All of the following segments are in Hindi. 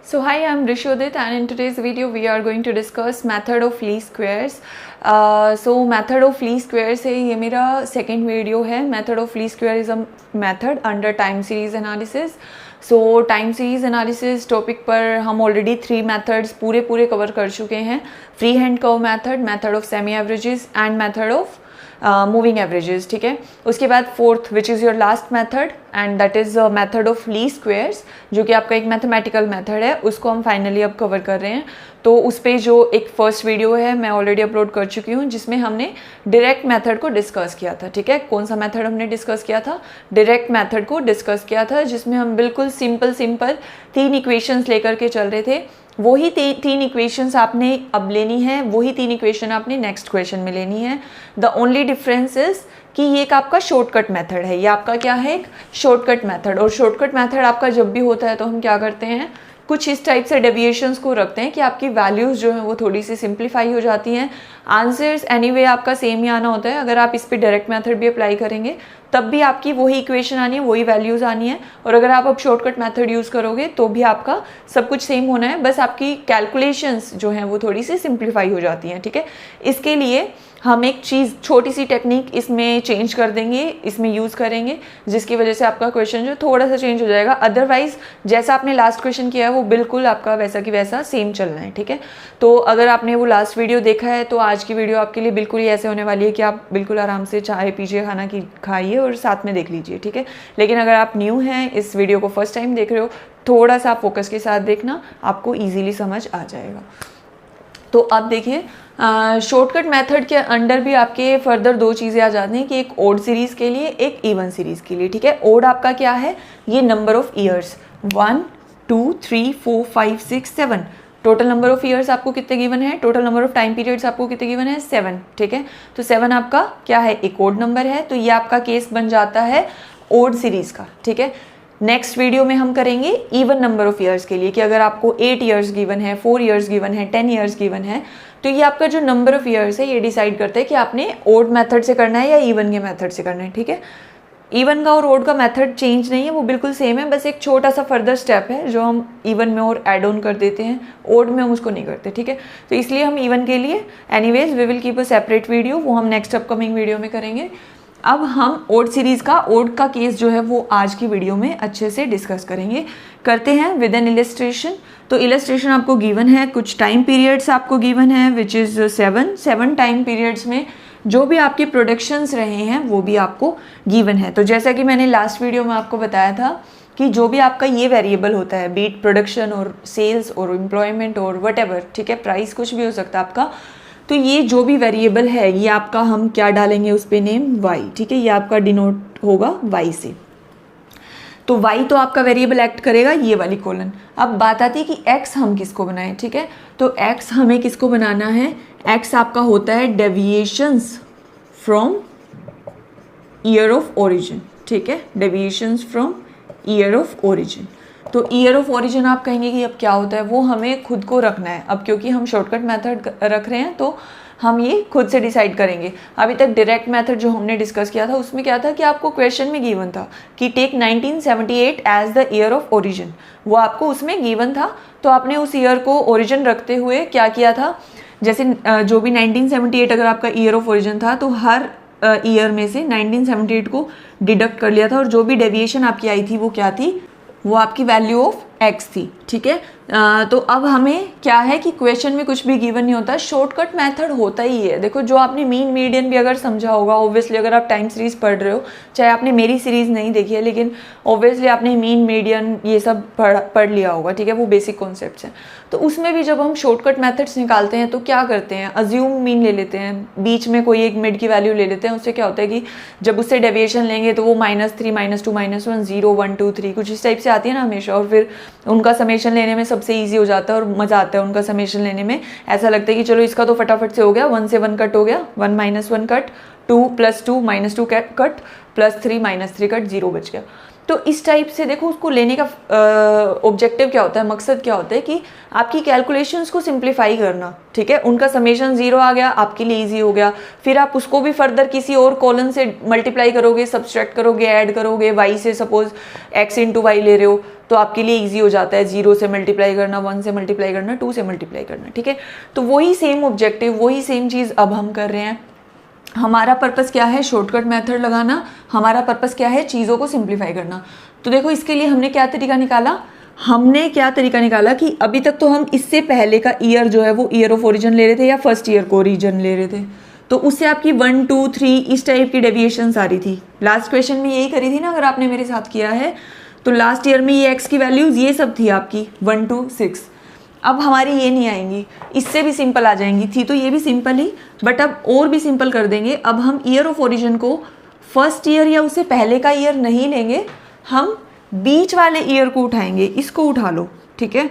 So hi, I'm Rishodit, and in today's video we are going to discuss method of least squares. So method of least squares है, ये मेरा second video है. Method of least square is a method under time series analysis. So time series analysis topic पर हम already 3 methods पूरे cover कर चुके हैं. Free hand curve method, method of semi averages and method of moving averages. ठीक है, उसके बाद fourth which is your last method and that is method of least squares, जो कि आपका एक मैथमेटिकल मेथड है, उसको हम फाइनली अब कवर कर रहे हैं. तो उस पर जो एक फर्स्ट वीडियो है मैं ऑलरेडी अपलोड कर चुकी हूँ, जिसमें हमने डायरेक्ट मेथड को डिस्कस किया था. ठीक है, कौन सा मेथड हमने डिस्कस किया था? डायरेक्ट मेथड को डिस्कस किया था, जिसमें हम बिल्कुल सिंपल 3 इक्वेशंस लेकर के चल रहे थे. वही 3 इक्वेशंस आपने अब लेनी है, वही 3 इक्वेशन आपने नेक्स्ट क्वेश्चन में लेनी है. द ओनली डिफरेंस इज कि ये एक आपका शॉर्टकट मेथड है, ये आपका क्या है? एक शॉर्टकट मेथड. और शॉर्टकट मेथड आपका जब भी होता है तो हम क्या करते हैं, कुछ इस टाइप से डेविएशंस को रखते हैं कि आपकी वैल्यूज़ जो हैं वो थोड़ी सी सिंप्लीफाई हो जाती हैं. आंसर्स एनीवे आपका सेम ही आना होता है. अगर आप इस पर डायरेक्ट मेथड भी अप्लाई करेंगे तब भी आपकी वही इक्वेशन आनी है, वही वैल्यूज़ आनी है. और अगर आप अब शॉर्टकट मेथड यूज़ करोगे तो भी आपका सब कुछ सेम होना है, बस आपकी कैलकुलेशंस जो हैं वो थोड़ी सी सिंप्लीफाई हो जाती हैं. ठीक है, इसके लिए हम एक चीज़, छोटी सी टेक्निक इसमें चेंज कर देंगे, इसमें यूज़ करेंगे, जिसकी वजह से आपका क्वेश्चन जो थोड़ा सा चेंज हो जाएगा. अदरवाइज जैसा आपने लास्ट क्वेश्चन किया है वो बिल्कुल आपका वैसा की वैसा सेम चलना है. ठीक है, तो अगर आपने वो लास्ट वीडियो देखा है तो आज की वीडियो आपके लिए बिल्कुल ही ऐसे होने वाली है कि आप बिल्कुल आराम से चाय पीजिए, खाना खाइए और साथ में देख लीजिए. ठीक है, लेकिन अगर आप न्यू हैं, इस वीडियो को फर्स्ट टाइम देख रहे हो, थोड़ा सा फोकस के साथ देखना, आपको ईजिली समझ आ जाएगा. तो अब देखिए, शॉर्टकट मेथड के अंडर भी आपके फर्दर 2 चीज़ें आ जाती हैं कि एक ओड सीरीज़ के लिए, एक इवन सीरीज़ के लिए. ठीक है, ओड आपका क्या है? ये number of years 1 2 3 4 5 6 7. Total number of years आपको कितने गिवन है? Total number of time periods आपको कितने गिवन है? 7. ठीक है, तो 7 आपका क्या है? एक ओड नंबर है. तो ये आपका केस बन जाता है ओड सीरीज़ का. ठीक है, नेक्स्ट वीडियो में हम करेंगे इवन नंबर ऑफ ईयर्स के लिए कि अगर आपको 8 ईयर्स गिवन है, 4 ईयर्स गिवन है, 10 ईयर्स गिवन है, तो ये आपका जो नंबर ऑफ ईयर्स है ये डिसाइड करता है कि आपने ओड मेथड से करना है या इवन के मेथड से करना है. ठीक है, इवन का और ओड का मेथड चेंज नहीं है, वो बिल्कुल सेम है, बस एक छोटा सा फर्दर स्टेप है जो हम इवन में और ऐड ऑन कर देते हैं, ओड में हम उसको नहीं करते. ठीक है, तो इसलिए हम इवन के लिए anyways we will keep a separate video, वो हम नेक्स्ट अपकमिंग वीडियो में करेंगे. अब हम ओड सीरीज़ का, ओड का केस जो है वो आज की वीडियो में अच्छे से डिस्कस करेंगे. करते हैं विद एन इलस्ट्रेशन. तो इलस्ट्रेशन आपको गिवन है, कुछ टाइम पीरियड्स आपको गिवन है विच इज़ 7 टाइम पीरियड्स में जो भी आपके प्रोडक्शंस रहे हैं वो भी आपको गिवन है. तो जैसा कि मैंने लास्ट वीडियो में आपको बताया था कि जो भी आपका ये वेरिएबल होता है, बीट प्रोडक्शन और सेल्स और एम्प्लॉयमेंट और वट, ठीक है, प्राइस कुछ भी हो सकता है आपका, तो ये जो भी वेरिएबल है ये आपका हम क्या डालेंगे उस पे? Name y. ठीक है, ये आपका डिनोट होगा y से. तो y तो आपका वेरिएबल एक्ट करेगा ये वाली कॉलन. अब बात आती है कि x हम किसको बनाएं. ठीक है, तो x हमें किसको बनाना है? x आपका होता है deviations from year of origin. ठीक है, deviations from year of origin. तो ईयर ऑफ ओरिजिन आप कहेंगे कि अब क्या होता है, वो हमें खुद को रखना है. अब क्योंकि हम शॉर्टकट मेथड रख रहे हैं तो हम ये खुद से डिसाइड करेंगे. अभी तक डायरेक्ट मेथड जो हमने डिस्कस किया था उसमें क्या था कि आपको क्वेश्चन में गिवन था कि take 1978 as the year of origin, वो आपको उसमें गिवन था. तो आपने उस ईयर को ओरिजिन रखते हुए क्या किया था, जैसे जो भी 1978 अगर आपका ईयर ऑफ ओरिजिन था तो हर ईयर में से 1978 को डिडक्ट कर लिया था, और जो भी डेविएशन आपकी आई थी वो क्या थी? वो आपकी वैल्यू ऑफ x थी. ठीक है, तो अब हमें क्या है कि क्वेश्चन में कुछ भी गिवन नहीं होता, शॉर्टकट मेथड होता ही है. देखो, जो आपने मीन मीडियन भी अगर समझा होगा, ऑब्वियसली अगर आप टाइम सीरीज पढ़ रहे हो, चाहे आपने मेरी सीरीज नहीं देखी है, लेकिन ऑब्वियसली आपने मीन मीडियन ये सब पढ़ लिया होगा. ठीक है, वो बेसिक कॉन्सेप्ट्स हैं. तो उसमें भी जब हम शॉर्टकट मेथड्स निकालते हैं तो क्या करते हैं? अज्यूम मीन ले लेते हैं, बीच में कोई एक मिड की वैल्यू ले लेते हैं. उससे क्या होता है कि जब उससे डेविएशन लेंगे तो वो -3 -2 -1 0 1 2 3 कुछ इस टाइप से आती है ना हमेशा, और फिर उनका समेशन लेने में सबसे ईजी हो जाता है और मज़ा आता है उनका समेशन लेने में. ऐसा लगता है कि चलो इसका तो फटाफट से हो गया, 1 से 1 कट हो गया, 1 - 1 कट, 2 + 2 - 2 कट, +3 - 3 कट, 0 बच गया. तो इस टाइप से देखो, उसको लेने का ऑब्जेक्टिव क्या होता है, मकसद क्या होता है कि आपकी कैलकुलेशंस को सिंप्लीफाई करना, ठीक है। उनका समेशन 0 आ गया, आपके लिए इजी हो गया। फिर आप उसको भी फर्दर किसी और कॉलम से मल्टीप्लाई करोगे, सब्सट्रैक्ट करोगे, ऐड करोगे, y से सपोज x इंटू वाई ले रहे हो तो आपके लिए ईजी हो जाता है 0 से मल्टीप्लाई करना, 1 से मल्टीप्लाई करना, 2 से मल्टीप्लाई करना, ठीक है। तो वही सेम ऑब्जेक्टिव, वही सेम चीज़ अब हम कर रहे हैं। हमारा पर्पस क्या है, शॉर्टकट मेथड लगाना। हमारा पर्पस क्या है, चीज़ों को सिंप्लीफाई करना। तो देखो इसके लिए हमने क्या तरीका निकाला कि अभी तक तो हम इससे पहले का ईयर जो है वो ईयर ऑफ ओरिजिन ले रहे थे या फर्स्ट ईयर को ओरिजिन ले रहे थे, तो उससे आपकी 1 2 3 इस टाइप की डेविएशंस आ रही थी। लास्ट क्वेश्चन में यही करी थी ना, अगर आपने मेरे साथ किया है तो लास्ट ईयर में ये एक्स की वैल्यूज़ ये सब थी आपकी 1 2 6। अब हमारी ये नहीं आएंगी, इससे भी सिंपल आ जाएंगी। थी तो ये भी सिंपल ही, बट अब और भी सिंपल कर देंगे। अब हम ईयर ऑफ ओरिजिन को फर्स्ट ईयर या उससे पहले का ईयर नहीं लेंगे, हम बीच वाले ईयर को उठाएंगे। इसको उठा लो, ठीक है।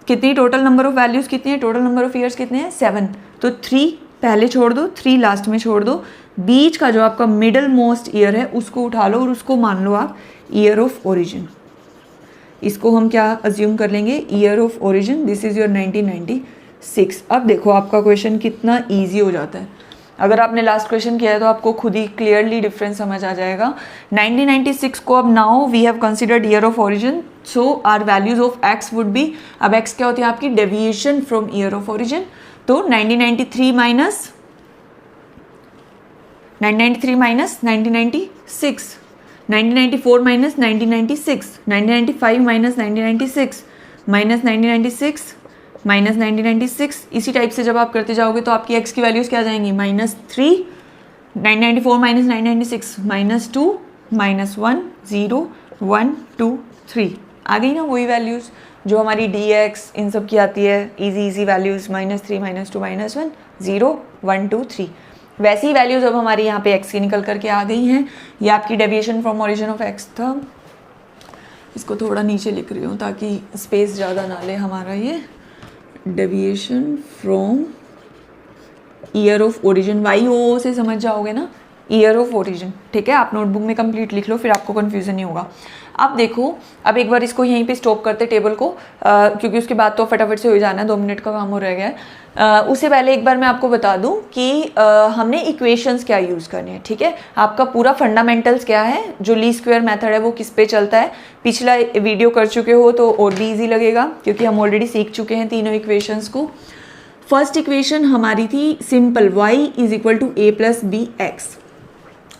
कितनी टोटल नंबर ऑफ वैल्यूज़ कितनी है, टोटल नंबर ऑफ ईयर्स कितने हैं, 7। तो 3 पहले छोड़ दो, 3 लास्ट में छोड़ दो। बीच का जो आपका मिडल मोस्ट ईयर है उसको उठा लो और उसको मान लो आप ईयर ऑफ ओरिजिन। इसको हम क्या अज्यूम कर लेंगे, year of origin. This is your 1996। अब देखो आपका क्वेश्चन कितना ईजी हो जाता है। अगर आपने लास्ट क्वेश्चन किया है तो आपको खुद ही क्लियरली डिफरेंस समझ आ जाएगा। 1996 को अब now we have considered year of origin, so our values of x would be, अब एक्स क्या होती है आपकी, deviation from year of origin. तो 1993 minus 1996, 1994 minus 1996, 1995 minus 1996, minus 1996, minus 1996। इसी टाइप से जब आप करते जाओगे तो आपकी एक्स की वैल्यूज़ क्या आ जाएंगी, -3, 994 माइनस 996, -2, -1, 0, 1, 2, 3 आ गई ना वही वैल्यूज़ जो हमारी dx इन सब की आती है, इजी वैल्यूज़, -3, -2, -1, 0, 1, 2, 3। वैसी ही वैल्यूज अब हमारी यहाँ पे x की निकल करके आ गई हैं। ये आपकी deviation from origin of x था। इसको थोड़ा नीचे लिख रही हूँ ताकि स्पेस ज़्यादा ना ले हमारा। ये deviation from year of origin, YO से समझ जाओगे ना, ईयर ऑफ ओरिजिन, ठीक है। आप नोटबुक में कंप्लीट लिख लो, फिर आपको कन्फ्यूज़न नहीं होगा। अब देखो, अब एक बार इसको यहीं पे स्टॉप करते टेबल को, क्योंकि उसके बाद तो फटाफट से हो जाना है, 2 मिनट का काम हो रह गया है। उससे पहले एक बार मैं आपको बता दूं कि हमने इक्वेशंस क्या यूज़ करने हैं, ठीक है। आपका पूरा फंडामेंटल्स क्या है, जो लीस्ट स्क्वायर मेथड है वो किस पे चलता है, पिछला वीडियो कर चुके हो तो और भी ईजी लगेगा, क्योंकि हम ऑलरेडी सीख चुके हैं तीनों इक्वेशंस को। फर्स्ट इक्वेशन हमारी थी simple, y is equal to a plus b x.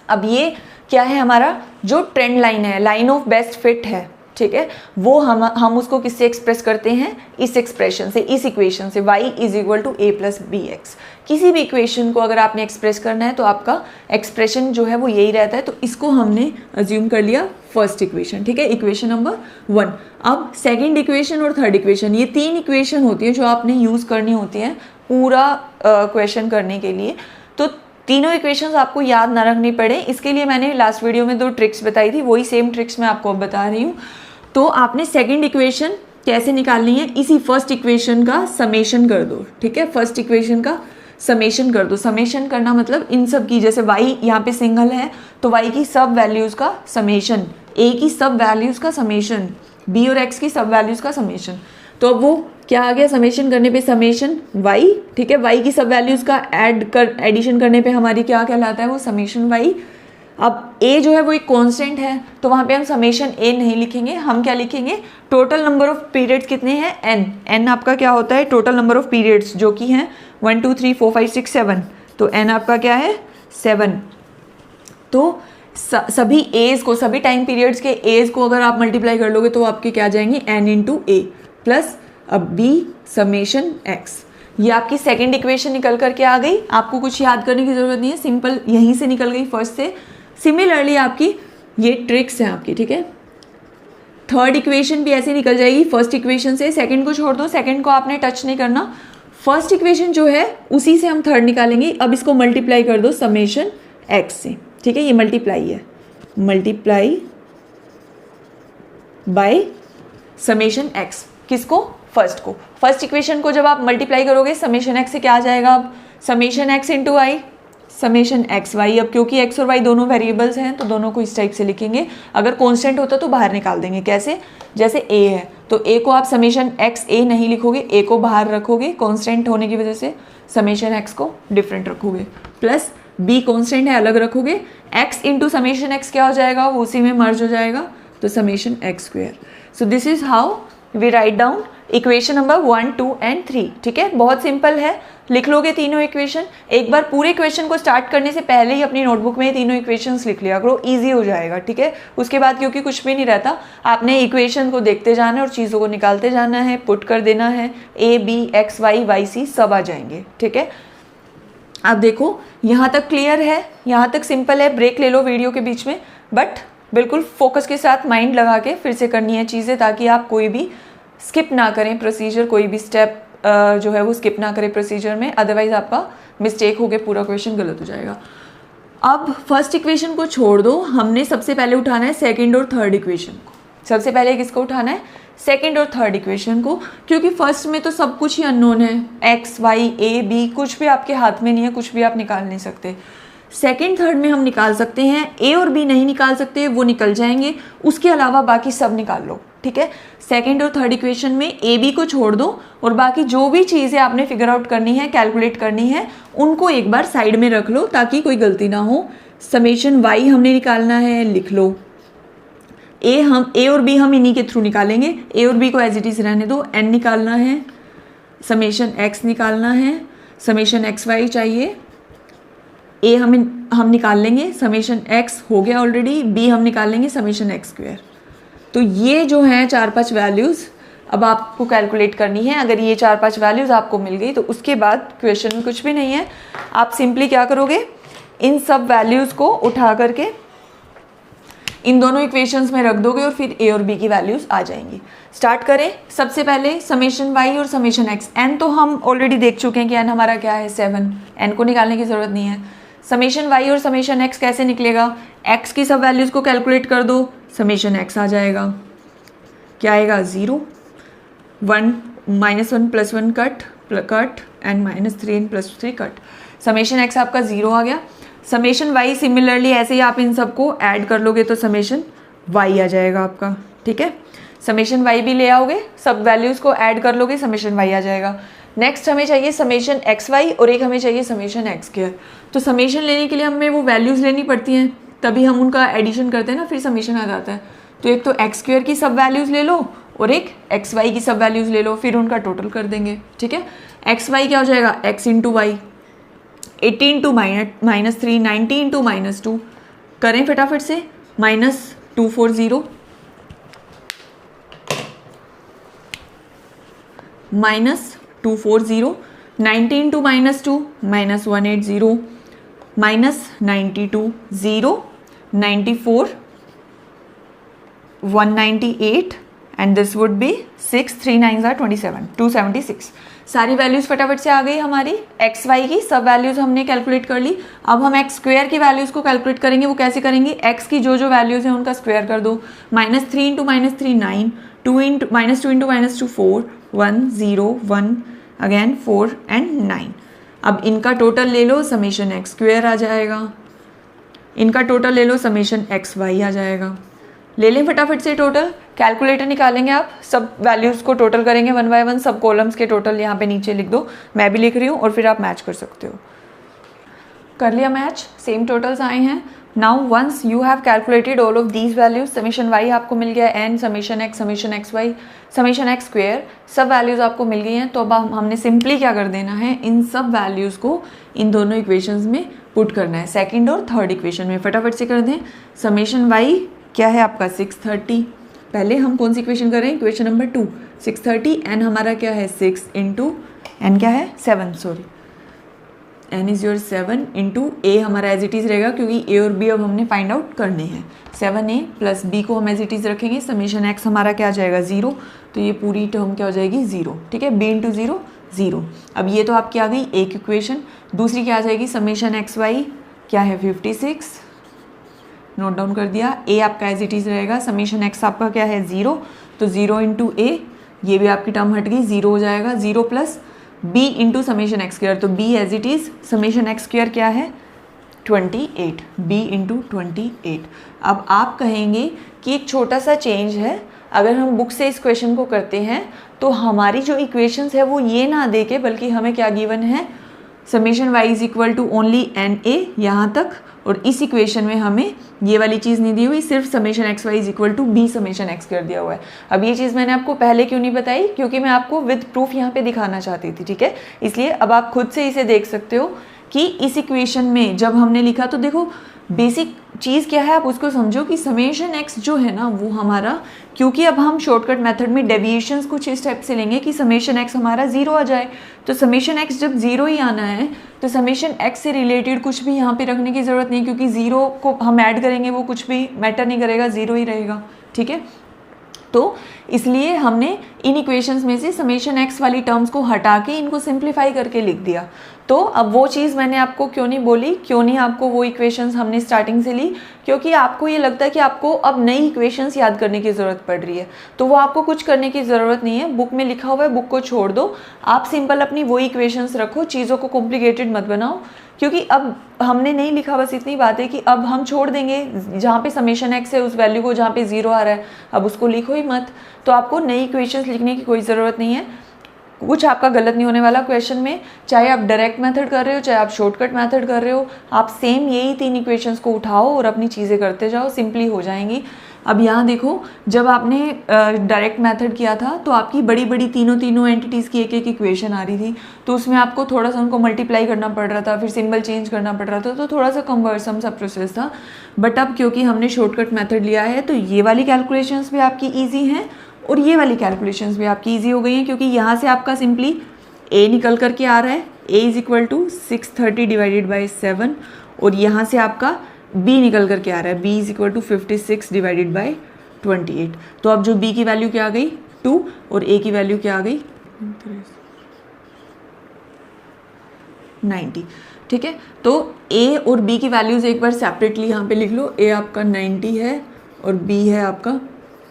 अब ये क्या है, हमारा जो ट्रेंड लाइन है, लाइन ऑफ बेस्ट फिट है, ठीक है, वो हम उसको किससे एक्सप्रेस करते हैं, इस एक्सप्रेशन से, इस इक्वेशन से, y is equal to a plus b x. किसी भी इक्वेशन को अगर आपने एक्सप्रेस करना है तो आपका एक्सप्रेशन जो है वो यही रहता है। तो इसको हमने अज्यूम कर लिया फर्स्ट इक्वेशन, ठीक है, इक्वेशन नंबर 1। अब सेकेंड इक्वेशन और थर्ड इक्वेशन, ये 3 इक्वेशन होती है जो आपने यूज़ करनी होती है पूरा क्वेश्चन करने के लिए। तो तीनों इक्वेशंस आपको याद ना रखनी पड़े, इसके लिए मैंने लास्ट वीडियो में 2 ट्रिक्स बताई थी, वही सेम ट्रिक्स मैं आपको अब बता रही हूँ। तो आपने सेकंड इक्वेशन कैसे निकालनी है, इसी फर्स्ट इक्वेशन का समेशन कर दो, ठीक है। फर्स्ट इक्वेशन का समेशन कर दो। समेशन करना मतलब इन सब की, जैसे y यहाँ पे सिंगल है तो y की सब वैल्यूज़ का समेशन, a की सब वैल्यूज़ का समेशन, b और x की सब वैल्यूज़ का समेशन। तो अब वो क्या आ गया, समेशन करने पे समेशन y, ठीक है, y की सब वैल्यूज़ का एडिशन करने पे हमारी क्या कहलाता है, वो समेशन y। अब a जो है वो एक कांस्टेंट है, तो वहाँ पे हम समेशन a नहीं लिखेंगे, हम क्या लिखेंगे, टोटल नंबर ऑफ पीरियड्स कितने हैं, n आपका क्या होता है, टोटल नंबर ऑफ पीरियड्स, जो कि हैं 1 2 3 4 5 6 7। तो n आपका क्या है, 7। तो सभी एज को, सभी टाइम पीरियड्स के एज को अगर आप मल्टीप्लाई कर लोगे तो आपके क्या आ जाएंगे, n इंटू a प्लस अब b समेशन x। ये आपकी सेकेंड इक्वेशन निकल करके आ गई, आपको कुछ याद करने की जरूरत नहीं है, सिंपल यहीं से निकल गई फर्स्ट से। सिमिलरली आपकी ये ट्रिक्स हैं आपकी, ठीक है। थर्ड इक्वेशन भी ऐसे निकल जाएगी फर्स्ट इक्वेशन से, सेकंड को छोड़ दो, सेकंड को आपने टच नहीं करना, फर्स्ट इक्वेशन जो है उसी से हम थर्ड निकालेंगे। अब इसको मल्टीप्लाई कर दो समेशन x से, ठीक है, ये मल्टीप्लाई है, मल्टीप्लाई बाय समेशन x, किसको, फर्स्ट को। फर्स्ट इक्वेशन को जब आप मल्टीप्लाई करोगे समेशन x से क्या आ जाएगा, अब समेशन x इंटू आई, समेशन एक्स वाई। अब क्योंकि एक्स और वाई दोनों वेरिएबल्स हैं तो दोनों को इस टाइप से लिखेंगे। अगर कांस्टेंट होता तो बाहर निकाल देंगे। कैसे? जैसे ए है तो ए को आप समेशन एक्स ए नहीं लिखोगे, ए को बाहर रखोगे, कांस्टेंट होने की वजह से समेशन एक्स को डिफरेंट रखोगे, प्लस बी कांस्टेंट है अलग रखोगे, एक्स इंटू समेशन एक्स क्या हो जाएगा, वो उसी में मर्ज हो जाएगा, तो summation x square. So this is how we write down equation number 1, 2 and 3। ठीक है, बहुत सिंपल है, लिख लोगे तीनों इक्वेशन। एक बार पूरे इक्वेशन को स्टार्ट करने से पहले ही अपनी नोटबुक में तीनों इक्वेशंस लिख लिया करो, इजी हो जाएगा। ठीक है, उसके बाद क्योंकि कुछ भी नहीं रहता, आपने इक्वेशन को देखते जाना है और चीज़ों को निकालते जाना है, पुट कर देना है, a b x y y c सब आ जाएंगे। ठीक है, अब देखो यहाँ तक क्लियर है, यहाँ तक सिंपल है। ब्रेक ले लो वीडियो के बीच में, बट बिल्कुल फोकस के साथ माइंड लगा के फिर से करनी है चीज़ें, ताकि आप कोई भी स्किप ना करें प्रोसीजर, कोई भी स्टेप जो है वो स्किप ना करें प्रोसीजर में, अदरवाइज आपका मिस्टेक हो गया, पूरा क्वेश्चन गलत हो जाएगा। अब फर्स्ट इक्वेशन को छोड़ दो, हमने सबसे पहले उठाना है सेकंड और थर्ड इक्वेशन को। सबसे पहले किसको उठाना है? सेकंड और थर्ड इक्वेशन को, क्योंकि फर्स्ट में तो सब कुछ ही अननोन है, एक्स वाई ए बी कुछ भी आपके हाथ में नहीं है, कुछ भी आप निकाल नहीं सकते। सेकंड थर्ड में हम निकाल सकते हैं, ए और बी नहीं निकाल सकते, वो निकल जाएंगे, उसके अलावा बाकी सब निकाल लो। ठीक है, सेकंड और थर्ड इक्वेशन में ए बी को छोड़ दो और बाकी जो भी चीज़ें आपने फिगर आउट करनी है, कैलकुलेट करनी है, उनको एक बार साइड में रख लो ताकि कोई गलती ना हो। समेशन वाई हमने निकालना है, लिख लो। ए और बी हम इन्हीं के थ्रू निकालेंगे, ए और बी को एज इट इज रहने दो। एन निकालना है, समेशन एक्स निकालना है, समेशन एक्स वाई चाहिए। ए हम निकाल लेंगे, समेशन एक्स हो गया ऑलरेडी, बी हम निकाल लेंगे, समेशन एक्स स्क्वायर। तो ये जो है 4-5 वैल्यूज़ अब आपको कैलकुलेट करनी है। अगर ये 4-5 वैल्यूज़ आपको मिल गई तो उसके बाद क्वेश्चन में कुछ भी नहीं है, आप सिंपली क्या करोगे, इन सब वैल्यूज़ को उठा करके इन दोनों इक्वेशंस में रख दोगे और फिर ए और बी की वैल्यूज़ आ जाएंगी। स्टार्ट करें। सबसे पहले समेशन वाई और समेशन एक्स। एन तो हम ऑलरेडी देख चुके हैं कि एन हमारा क्या है 7, एन को निकालने की ज़रूरत नहीं है। समेशन वाई और समेशन एक्स कैसे निकलेगा, एक्स की सब वैल्यूज़ को कैलकुलेट कर दो, समेशन एक्स आ जाएगा, क्या आएगा 0, 1 -1 + 1 cut and -3 + 3 cut. Summation x आपका 0 आ गया। समेशन वाई सिमिलरली ऐसे ही आप इन सबको ऐड कर लोगे तो समेशन वाई आ जाएगा आपका। ठीक है, समेशन वाई भी ले आओगे, सब वैल्यूज़ को ऐड कर लोगे, समेशन वाई आ जाएगा। नेक्स्ट हमें चाहिए समेशन एक्स वाई और एक हमें चाहिए समेशन एक्स स्क्वायर। तो समेशन लेने के लिए हमें वो वैल्यूज़ लेनी पड़ती हैं, तभी हम उनका एडिशन करते हैं ना, फिर समेशन आ जाता है। तो एक तो एक्स स्क्वायर की सब वैल्यूज़ ले लो और एक एक्स वाई की सब वैल्यूज़ ले लो, फिर उनका टोटल कर देंगे। ठीक है, एक्स वाई क्या हो जाएगा, एक्स इंटू वाई, 18 × -3, 90 × -2 करें फटाफट से, -240 -240, 90 × -2 -180, -92 0, 94 198 and this would be 6, 3 9s are 27, 276। सारी वैल्यूज़ फटाफट से आ गई हमारी। एक्स वाई की सब वैल्यूज़ हमने कैलकुलेट कर ली। अब हम एक्स स्क्वायर की वैल्यूज़ को कैलकुलेट करेंगे। वो कैसे करेंगे, एक्स की जो जो वैल्यूज़ हैं उनका स्क्वायर कर दो। -3 × -3 9, -2 × -2 4, 1 0 1 अगेन 4 एंड 9। अब इनका टोटल ले लो, समेशन एक्स स्क्वायर आ जाएगा। इनका टोटल ले लो, समेशन एक्स वाई आ जाएगा। ले लें फटाफट से टोटल, कैलकुलेटर निकालेंगे आप, सब वैल्यूज़ को टोटल करेंगे 1 by 1, सब कॉलम्स के टोटल यहाँ पे नीचे लिख दो, मैं भी लिख रही हूँ और फिर आप मैच कर सकते हो। कर लिया मैच, सेम टोटल्स आए हैं। Now once you have calculated all of these values, summation y आपको मिल गया, n, summation x y, summation x square, सब वैल्यूज़ आपको मिल गई हैं। तो अब हमने सिंपली क्या कर देना है, इन सब वैल्यूज़ को इन दोनों इक्वेशंस में पुट करना है, सेकंड और थर्ड इक्वेशन में। फटाफट से कर दें। समेशन वाई क्या है आपका 630, पहले हम कौन सी इक्वेशन कर रहे हैं, इक्वेशन नंबर 2, 630, एन हमारा क्या है 6 इंटू एन क्या है 7, sorry N is your 7 into a हमारा एज इट इज़ रहेगा, क्योंकि ए और बी अब हमने फाइंड आउट करने हैं। 7a प्लस बी को हम एज इट इज़ रखेंगे, समेशन एक्स हमारा क्या आ जाएगा 0, तो ये पूरी टर्म क्या हो जाएगी 0। ठीक है, b इंटू 0 0। अब ये तो आपकी आ गई एक इक्वेशन। दूसरी क्या आ जाएगी, समेशन एक्स वाई क्या है 56, नोट डाउन कर दिया। ए आपका एज इट इज़ रहेगा, समेशन एक्स आपका क्या है 0, तो 0 इंटू ए, ये भी आपकी टर्म हट गई, 0 हो जाएगा। 0 plus B into summation x square, तो B as it is, summation x square क्या है 28, b इंटू 28। अब आप कहेंगे कि एक छोटा सा चेंज है, अगर हम बुक से इस क्वेश्चन को करते हैं तो हमारी जो इक्वेशंस है वो ये ना दे के, बल्कि हमें क्या गिवन है, summation y is equal to only NA यहाँ तक, और इस इक्वेशन में हमें ये वाली चीज़ नहीं दी हुई, सिर्फ summation xy is equal to b summation x कर दिया हुआ है। अब ये चीज़ मैंने आपको पहले क्यों नहीं बताई, क्योंकि मैं आपको विद प्रूफ यहाँ पे दिखाना चाहती थी, ठीक है। इसलिए अब आप खुद से इसे देख सकते हो कि इस इक्वेशन में जब हमने लिखा तो देखो बेसिक चीज़ क्या है, आप उसको समझो कि समेशन x जो है ना वो हमारा, क्योंकि अब हम शॉर्टकट मेथड में डेविएशंस कुछ इस टाइप से लेंगे कि समेशन x हमारा 0 आ जाए, तो समेशन x जब 0 ही आना है तो समेशन x से रिलेटेड कुछ भी यहाँ पे रखने की ज़रूरत नहीं, क्योंकि 0 को हम ऐड करेंगे वो कुछ भी मैटर नहीं करेगा, 0 ही रहेगा, ठीक है। तो इसलिए हमने इन इक्वेशंस में से समेशन x वाली टर्म्स को हटा के इनको सिंप्लीफाई करके लिख दिया। तो अब वो चीज़ मैंने आपको क्यों नहीं बोली, क्यों नहीं आपको वो इक्वेशंस हमने स्टार्टिंग से ली, क्योंकि आपको ये लगता है कि आपको अब नई इक्वेशंस याद करने की ज़रूरत पड़ रही है, तो वो आपको कुछ करने की ज़रूरत नहीं है, बुक में लिखा हुआ है, बुक को छोड़ दो, आप सिंपल अपनी वो इक्वेशंस रखो, चीज़ों को कॉम्प्लिकेटेड मत बनाओ, क्योंकि अब हमने नहीं लिखा, बस इतनी बात है कि अब हम छोड़ देंगे जहाँ पे समेशन x है उस वैल्यू को, जहाँ पे 0 आ रहा है अब उसको लिखो ही मत, तो आपको नई इक्वेशंस लिखने की कोई ज़रूरत नहीं है। कुछ आपका गलत नहीं होने वाला क्वेश्चन में, चाहे आप डायरेक्ट मेथड कर रहे हो चाहे आप शॉर्टकट मेथड कर रहे हो, आप सेम यही 3 इक्वेशंस को उठाओ और अपनी चीज़ें करते जाओ, सिंपली हो जाएंगी। अब यहाँ देखो, जब आपने डायरेक्ट मेथड किया था तो आपकी बड़ी बड़ी तीनों एंटिटीज़ की एक एक इक्वेशन आ रही थी, तो उसमें आपको थोड़ा सा उनको मल्टीप्लाई करना पड़ रहा था, फिर सिंबल चेंज करना पड़ रहा था, तो थोड़ा सा कम्बरसम सा प्रोसेस था। बट अब क्योंकि हमने शॉर्टकट मेथड लिया है तो ये वाली कैलकुलेशंस भी आपकी ईजी हैं और ये वाली कैलकुलेशंस भी आपकी ईजी हो गई हैं, क्योंकि यहाँ से आपका सिंपली a निकल करके आ रहा है, a is equal to 630 divided by 7, और यहाँ से आपका b निकल करके आ रहा है, b is equal to 56 divided by 28। तो अब जो b की वैल्यू क्या आ गई 2 और a की वैल्यू क्या आ गई 90, ठीक है। तो a और b की वैल्यूज़ एक बार सेपरेटली यहाँ पे लिख लो, a आपका 90 है और b है आपका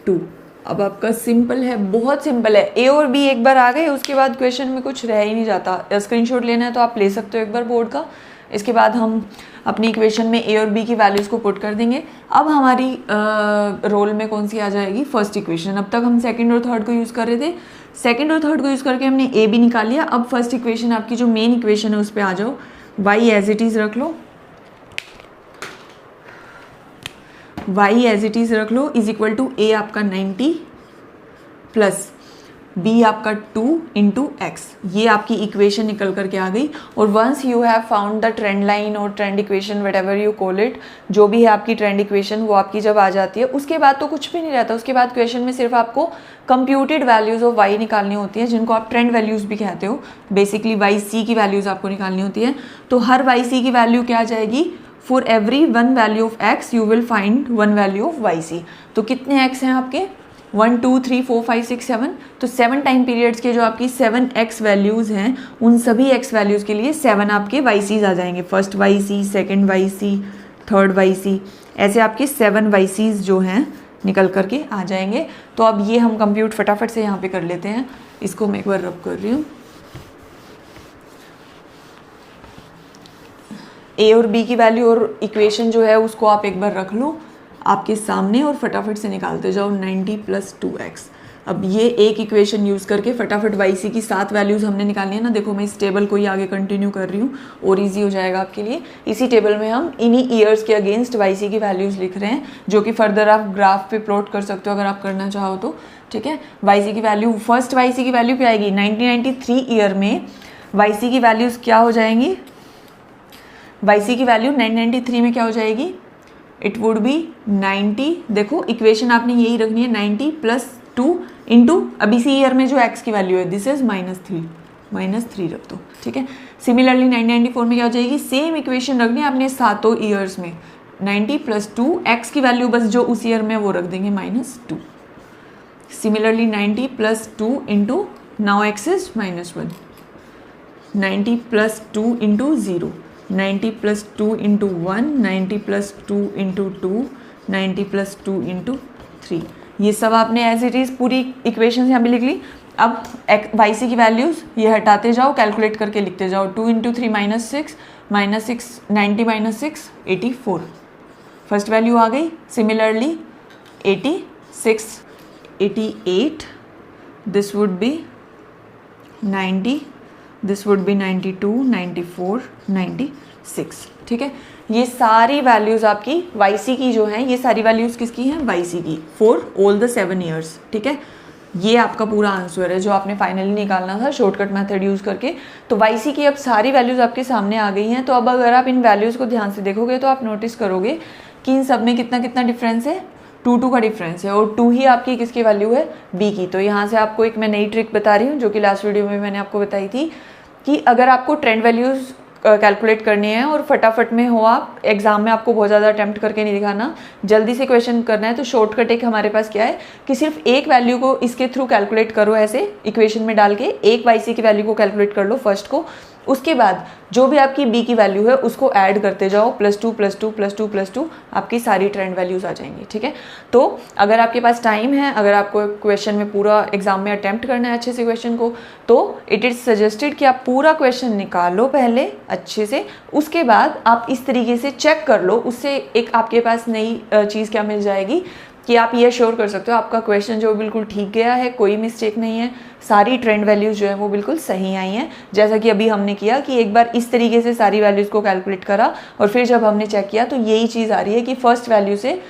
2। अब आपका सिंपल है, बहुत सिंपल है, ए और बी एक बार आ गए, उसके बाद क्वेश्चन में कुछ रह ही नहीं जाता। स्क्रीनशॉट लेना है तो आप ले सकते हो एक बार बोर्ड का, इसके बाद हम अपनी इक्वेशन में ए और बी की वैल्यूज़ को पुट कर देंगे। अब हमारी रोल में कौन सी आ जाएगी, फर्स्ट इक्वेशन। अब तक हम सेकंड और थर्ड को यूज़ कर रहे थे, सेकंड और थर्ड को यूज़ करके हमने ए बी निकाल लिया। अब फर्स्ट इक्वेशन आपकी जो मेन इक्वेशन है उस पर आ जाओ, वाई एज इट इज़ रख लो, y एज इट इज़ रख लो, इज इक्वल टू a आपका 90 प्लस b आपका 2 इंटू एक्स, ये आपकी इक्वेशन निकल करके आ गई। और once you have found the trend line और trend equation whatever you call it, जो भी है आपकी ट्रेंड इक्वेशन, वो आपकी जब आ जाती है उसके बाद तो कुछ भी नहीं रहता। उसके बाद क्वेश्चन में सिर्फ आपको कंप्यूटेड वैल्यूज़ ऑफ y निकालनी होती है, जिनको आप ट्रेंड वैल्यूज़ भी कहते हो। बेसिकली yc की वैल्यूज़ आपको निकालनी होती है। तो हर yc की वैल्यू क्या आ जाएगी, for every 1 value of x you will find 1 value of yc। तो कितने x हैं आपके, 1 2 3 4 5 6 7, तो 7 टाइम पीरियड्स के जो आपकी 7 x वैल्यूज़ हैं, उन सभी x वैल्यूज़ के लिए 7 आपके yc's आ जाएंगे। First yc, second yc, third yc, ऐसे आपके 7 yc's जो हैं निकल करके आ जाएंगे। तो अब ये हम कंप्यूट फटाफट से यहाँ पे कर लेते हैं, इसको मैं एक बार रब कर रही हूँ। ए और बी की वैल्यू और इक्वेशन जो है उसको आप एक बार रख लो आपके सामने और फटाफट से निकालते जाओ, 90 प्लस 2x। अब ये एक इक्वेशन यूज़ करके फटाफट yc की 7 वैल्यूज़ हमने निकालनी है ना। देखो मैं इस टेबल को ही आगे कंटिन्यू कर रही हूँ और इजी हो जाएगा आपके लिए। इसी टेबल में हम इन्हीं ईयर्स के अगेंस्ट yc की वैल्यूज़ लिख रहे हैं, जो कि फर्दर आप ग्राफ पे प्लॉट कर सकते हो अगर आप करना चाहो तो, ठीक है। yc की वैल्यू, फर्स्ट yc की वैल्यू क्या आएगी, 1993 ईयर में yc की वैल्यूज़ क्या हो जाएंगी, yc की वैल्यू 1993 में क्या हो जाएगी, इट वुड बी 90। देखो इक्वेशन आपने यही रखनी है, 90 प्लस 2 इंटू, अब इसी ईयर में जो x की वैल्यू है दिस इज -3 रख दो, ठीक है। सिमिलरली 1994 में क्या हो जाएगी, सेम इक्वेशन रखनी है आपने सातों ईयर्स में, 90 प्लस 2, x की वैल्यू बस जो उस ईयर में वो रख देंगे -2। Similarly 90 plus 2 into, now x is -1, 90 plus 2 into 0, 90 plus 2 into 1, 90 plus 2 into 2, 90 plus 2 into 3। ये सब आपने एज इट इज़ पूरी इक्वेशन यहाँ पे लिख ली। अब वाई सी की वैल्यूज़ ये हटाते जाओ, कैलकुलेट करके लिखते जाओ। 2 × 3 -6 -6 90 -6 84, फर्स्ट वैल्यू आ गई। Similarly 86 88, this would be 90, this would be 92 94 96। ठीक है, ये सारी वैल्यूज़ आपकी वाई सी की जो हैं, ये सारी वैल्यूज़ किसकी हैं? वाई सी की, फॉर ऑल द 7 ईयर्स। ठीक है, ये आपका पूरा आंसर है जो आपने फाइनली निकालना था शॉर्टकट मेथड यूज़ करके। तो वाई सी की अब सारी वैल्यूज़ आपके सामने आ गई हैं। तो अब अगर आप इन वैल्यूज़ को ध्यान से देखोगे तो आप नोटिस करोगे कि इन सब में कितना कितना डिफरेंस है, 2 का डिफरेंस है, और 2 ही आपकी किसकी वैल्यू है? बी की। तो यहाँ से आपको एक मैं नई ट्रिक बता रही हूँ जो कि लास्ट वीडियो में मैंने आपको बताई थी कि अगर आपको ट्रेंड वैल्यूज़ कैलकुलेट करनी है और फटाफट में हो, आप एग्जाम में आपको बहुत ज़्यादा अटेम्प्ट करके नहीं दिखाना, जल्दी से क्वेश्चन करना है, तो शॉर्टकट एक हमारे पास क्या है कि सिर्फ एक वैल्यू को इसके थ्रू कैलकुलेट करो, ऐसे इक्वेशन में डाल के एक वाई सी की वैल्यू को कैलकुलेट कर लो फर्स्ट को, उसके बाद जो भी आपकी बी की वैल्यू है उसको ऐड करते जाओ, +2 +2 +2 +2, आपकी सारी ट्रेंड वैल्यूज़ आ जाएंगी। ठीक है, तो अगर आपके पास टाइम है, अगर आपको क्वेश्चन में पूरा एग्जाम में अटेम्प्ट करना है अच्छे से क्वेश्चन को, तो इट इज़ सजेस्टेड कि आप पूरा क्वेश्चन निकालो पहले अच्छे से, उसके बाद आप इस तरीके से चेक कर लो। उससे एक आपके पास नई चीज़ क्या मिल जाएगी कि आप ये श्योर कर सकते हो आपका क्वेश्चन जो बिल्कुल ठीक गया है, कोई मिस्टेक नहीं है, सारी ट्रेंड वैल्यूज़ जो है वो बिल्कुल सही आई हैं। जैसा कि अभी हमने किया कि एक बार इस तरीके से सारी वैल्यूज़ को कैलकुलेट करा और फिर जब हमने चेक किया तो यही चीज़ आ रही है कि फर्स्ट वैल्यू से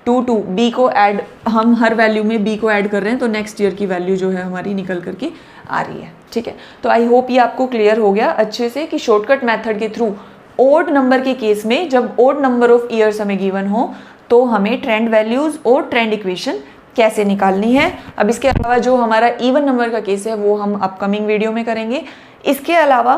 2 बी को ऐड, हम हर वैल्यू में बी को ऐड कर रहे हैं, तो नेक्स्ट ईयर की वैल्यू जो है हमारी निकल करके आ रही है। ठीक है, तो आई होप ये आपको क्लियर हो गया अच्छे से कि शॉर्टकट मैथड के थ्रू ओड नंबर के केस में जब ओड नंबर ऑफ ईयर्स हमें गिवन हो तो हमें ट्रेंड वैल्यूज़ और ट्रेंड इक्वेशन कैसे निकालनी है। अब इसके अलावा जो हमारा इवन नंबर का केस है वो हम अपकमिंग वीडियो में करेंगे। इसके अलावा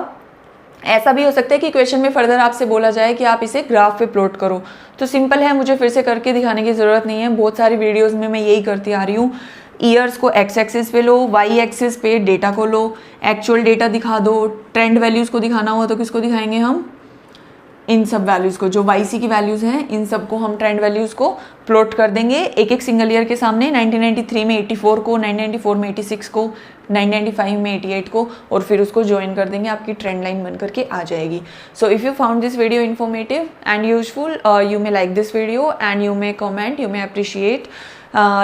ऐसा भी हो सकता है कि क्वेश्चन में फर्दर आपसे बोला जाए कि आप इसे ग्राफ पे प्लॉट करो, तो सिंपल है, मुझे फिर से करके दिखाने की ज़रूरत नहीं है, बहुत सारी वीडियोस में मैं यही करती आ रही हूँ। ईयर्स को एक्स एक्सिस पे लो, वाई एक्सिस पे डेटा को लो, एक्चुअल डेटा दिखा दो, ट्रेंड वैल्यूज़ को दिखाना हुआ तो किसको दिखाएंगे हम? इन सब वैल्यूज़ को, जो वाई सी की वैल्यूज़ हैं इन सब को हम ट्रेंड वैल्यूज़ को प्लॉट कर देंगे एक एक सिंगल ईयर के सामने। 1993 में 84 को, 1994 में 86 को, 1995 में 88 को, और फिर उसको ज्वाइन कर देंगे, आपकी ट्रेंड लाइन बन करके आ जाएगी। So if you found this video informative and useful, you may like this video and you may comment, you may appreciate,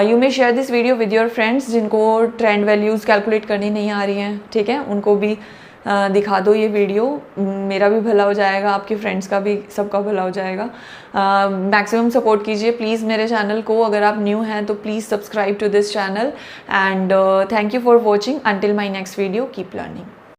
you may share this video with your friends जिनको ट्रेंड वैल्यूज़ कैलकुलेट करनी नहीं आ रही हैं। ठीक है, उनको भी दिखा दो ये वीडियो, मेरा भी भला हो जाएगा, आपके फ्रेंड्स का भी, सबका भला हो जाएगा। मैक्सिमम सपोर्ट कीजिए प्लीज़ मेरे चैनल को। अगर आप न्यू हैं तो please subscribe to this channel and thank you for watching. Until my next video, keep learning.